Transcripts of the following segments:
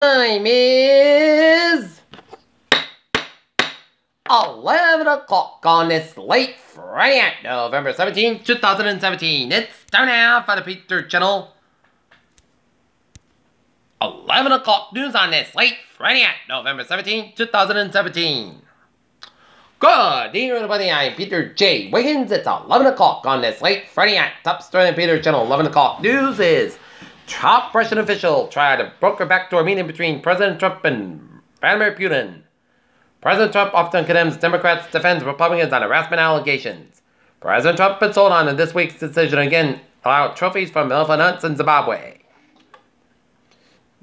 Time is 11 o'clock on this late Friday night, November 17th, 2017. It's time now for the Peter Channel. 11 o'clock news on this late Friday night, November 17th, 2017. Good evening, everybody. I'm Peter J. Wiggins. It's 11 o'clock on this late Friday night. Top story on Peter Channel 11 o'clock news is top Russian official tried to broker backdoor meeting between President Trump and Vladimir Putin. President Trump often condemns Democrats, defends Republicans on harassment allegations. President Trump has sold on in this week's decision again allow trophies from elephant hunts in Zimbabwe.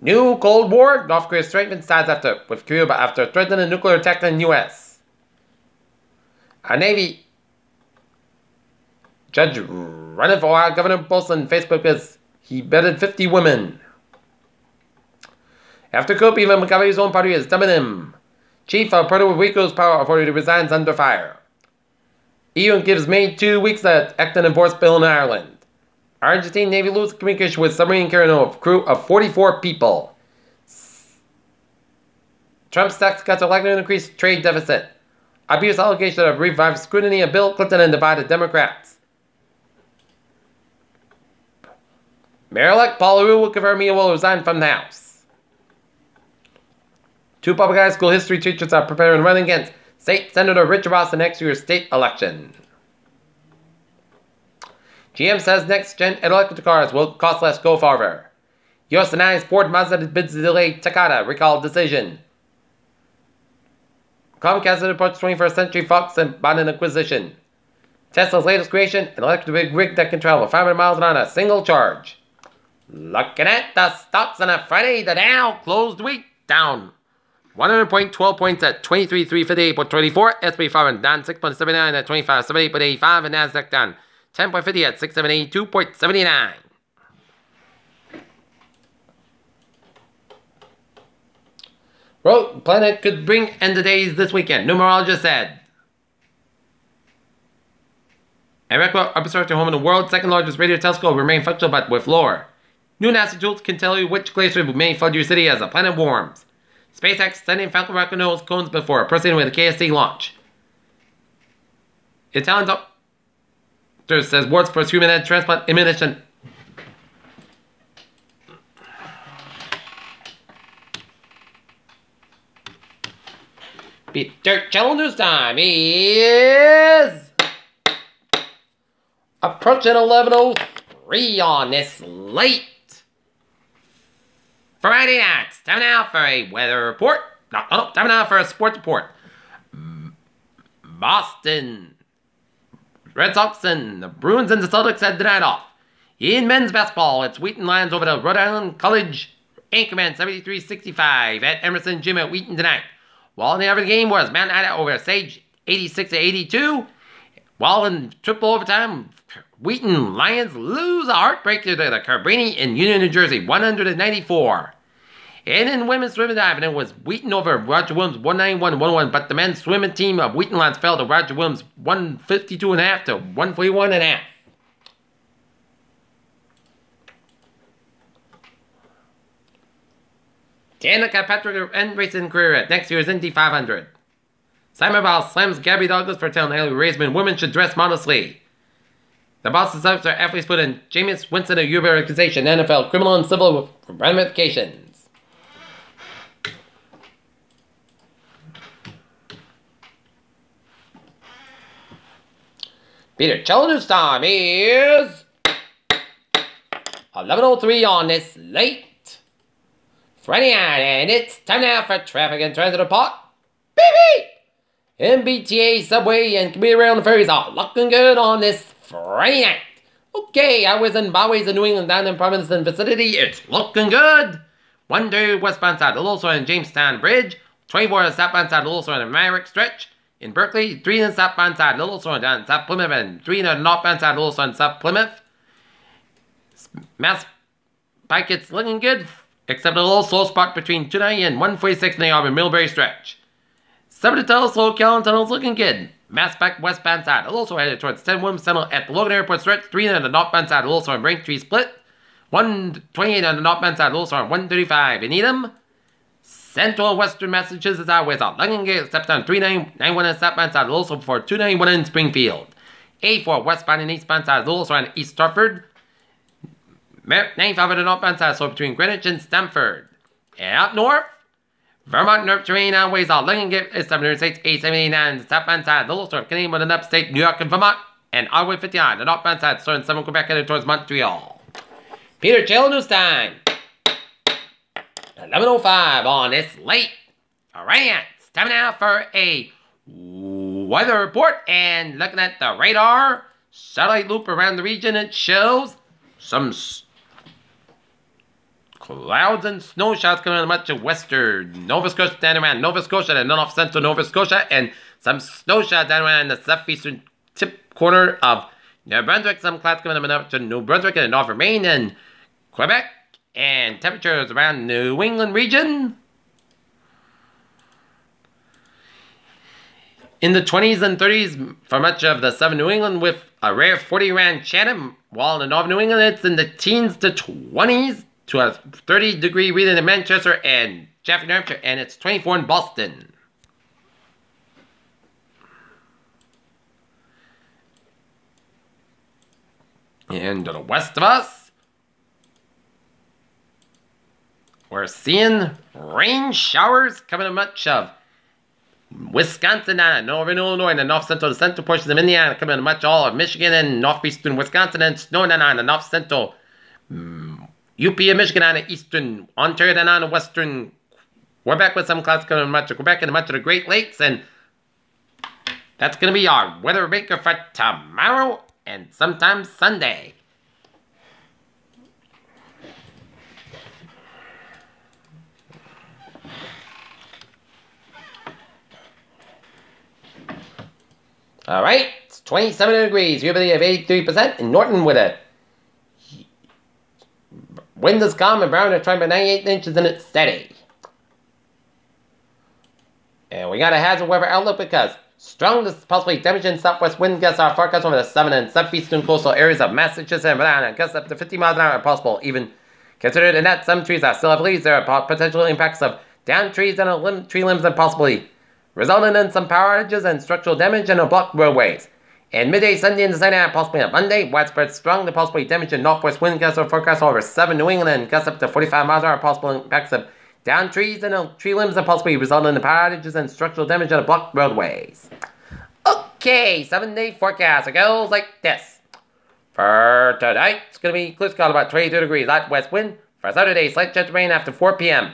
New Cold War, North Korea strengthens ties with Cuba after threatening a nuclear attack on the U.S. A Navy judge running for Governor Bolson Facebook because he bedded 50 women. After coup, even Mugabe's own party is dumping him. Chief of Puerto Rico's power authority resigns under fire. EU gives May 2 weeks to act on divorce bill in Ireland. Argentine Navy loses communication with submarine carrying a crew of 44 people. Trump's tax cuts are likely to increase trade deficit. Abuse allegation of revived scrutiny of Bill Clinton and divided Democrats. Mayor-elect Paul LaRue will confirm he will resign from the House. Two public high school history teachers are preparing to run against State Senator Richard Ross in next year's state election. GM says next-gen electric cars will cost less go farther. U.S. denies Ford Mazda bids to delay Takata recall decision. Comcast approaches 21st Century Fox and bought an acquisition. Tesla's latest creation, an electric rig that can travel 500 miles on a single charge. Looking at the stocks on a Friday, the Dow closed the week down 100.12 points at 23,358.24. S&P 500 down 6.79 at 25,78.85, and Nasdaq down 10.50 at 6,782.79. Rogue planet could bring end of days this weekend, numerologist said. Erector observatory home in the world's second largest radio telescope remain functional but with lore. New NASA tools can tell you which glacier may flood your city as the planet warms. SpaceX sending Falcon rocket nose cones before proceeding with the KST launch. Italian doctor says wards for human head transplant imminent. Peter Channel News Time is approaching 11:03 on this late Friday night. Time now for a weather report. Time now for a sports report. Boston Red Sox and the Bruins and the Celtics had the night off. In men's basketball, it's Wheaton Lions over to Rhode Island College Anchorman 73-65 at Emerson Gym at Wheaton tonight. While the other game was Mount Ida over Sage 86-82. While in triple overtime, Wheaton Lions lose a heartbreaker to the Cabrini in Union, New Jersey, 194. And in women's swimming diving, it was Wheaton over Roger Williams 191-101, but the men's swimming team of Wheaton Lions fell to Roger Williams 152.5 to 141.5. Danica Patrick end racing career at next year's Indy 500. Simon Biles slams Gabby Douglas for telling Haley Raisman women should dress modestly. The Boston Celtics are athletes put in Jameis Winston a UBA accusation, NFL criminal and civil ramifications. Peter Channel News Time is 11:03 on this late Friday night, and it's time now for traffic and transit report. Beep beep! MBTA, subway, and commuter rail and ferries are looking good on this Friday night. Okay, highways and byways in New England, down in Providence and vicinity, it's looking good. 1-2 westbound side of Little and Jamestown Bridge, 24 southbound side of Little and Maverick Stretch. In Berkeley, 3 on the southbound side of Little Sorn down South Plymouth, and 3 on the northbound side of Little Sorn South Plymouth. Mass Pike, it's looking good, except a little slow spot between 290 and 146 in the Auburn Millbury Stretch. 7 to tell slow Callan Tunnel's looking good. Mass Pike westbound side, also headed towards 10 Williams Tunnel at the Logan Airport Stretch, 3 on the northbound side of Little Sorn Braintree Split, 128 on the northbound side of Little Sorn, 135 in Needham. Central Western Massachusetts Highways out Longingate, stepdown 3991 and southbound side of Lowell for 291 in Springfield. 84 westbound and eastbound side of Lowell around East Stratford. 95 on the northbound side, so between Greenwich and Stamford. And up north, Vermont North Terrain Highways out Longingate is 706 879 southbound side of Lowell, sort Canadian with an upstate New York and Vermont. And Highway 59, the northbound side, starting 7 Quebec headed towards Montreal. Peter Chill News Time. 11:05 on this late. Alright, it's time now for a weather report. And looking at the radar, satellite loop around the region, it shows some clouds and snow showers coming in much of western Nova Scotia, down around Nova Scotia and north central Nova Scotia, and some snow showers down around the southeastern tip corner of New Brunswick. Some clouds coming up to New Brunswick and northern Maine and Quebec. And temperatures around New England region in the 20s and 30s for much of the southern New England, with a rare 40 around Chatham, while in the northern New England it's in the teens to 20s to a 30-degree reading in Manchester and Jaffrey, New Hampshire, and it's 24 in Boston. And to the west of us, we're seeing rain showers coming in much of Wisconsin and northern Illinois and the north central and central portions of Indiana, coming in much all of Michigan and northeastern Wisconsin, and snowing on the north central UP of Michigan and the eastern Ontario and on the western Quebec, with some clouds coming in much of Quebec and much of the Great Lakes. And that's going to be our weather maker for tomorrow and sometimes Sunday. Alright, it's 27 degrees, humidity of 83%, in Norton with a wind is calm and brown, and trying by 98 inches, and it's steady. And we got a hazard weather outlook because strong to possibly damaging southwest wind gusts are forecast over the southern and southeastern coastal areas of Massachusetts and Rhode Island. Gusts up to 50 miles an hour are possible, even considered, and that some trees are still have leaves. There are potential impacts of downed trees and tree limbs, and possibly resulting in some power outages and structural damage and blocked roadways. And midday Sunday into Saturday and possibly on Monday, widespread strong to possibly damaging northwest wind gusts are forecast over southern New England, and gusts up to 45 miles an hour, possible impacts of downed trees and tree limbs, and possibly resulting in power outages and structural damage and blocked roadways. Okay, 7-day forecast. It goes like this. For tonight, it's going to be clear skies about 22 degrees, light west wind. For Saturday, slight chance of rain after 4 p.m.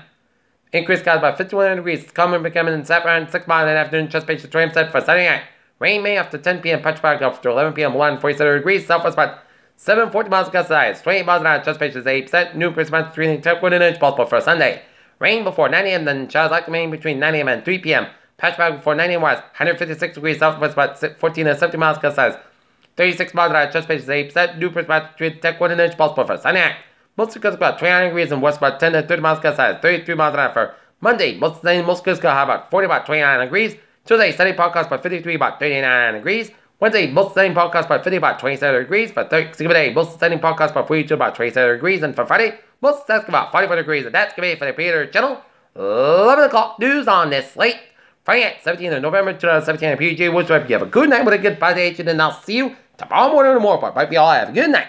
Increased skies about 51 degrees. Common becoming in south around 6 miles in the afternoon. Chest patch to set for Saturday night. Rain may after 10 p.m. Patch back after 11 p.m. 47 degrees. Southwest about 740 miles gust size. 28 miles an hour. Chest patch is 8%. New increased amount 3 inch possible for Sunday. Rain before 9 a.m. Then showers likely rain between 9 a.m. and 3 p.m. Patch back before 9 a.m. was 156 degrees. Southwest about 14 to 70 miles gust size. 36 miles an hour. Chest patch is 8%. New increased amount 3 inch possible for Sunday night. Most of about 29 degrees and west about 10 to 30 miles gust size. 33 miles an hour for Monday. Most good skies have about 40, about 29 degrees. Tuesday, sunny podcast by 53, about 39 degrees. Wednesday, most sunny podcast by 50, about 27 degrees. For Thursday, most sunny podcast by 42, about 27 degrees. And for Friday, most sunny about 44 degrees. And that's going to be for the Peter channel. 11 o'clock news on this late Friday at 17th of November 2017 at PJ Woods. You have a good night with a good body, and I'll see you tomorrow morning in the more part. Bye, y'all. Have a good night.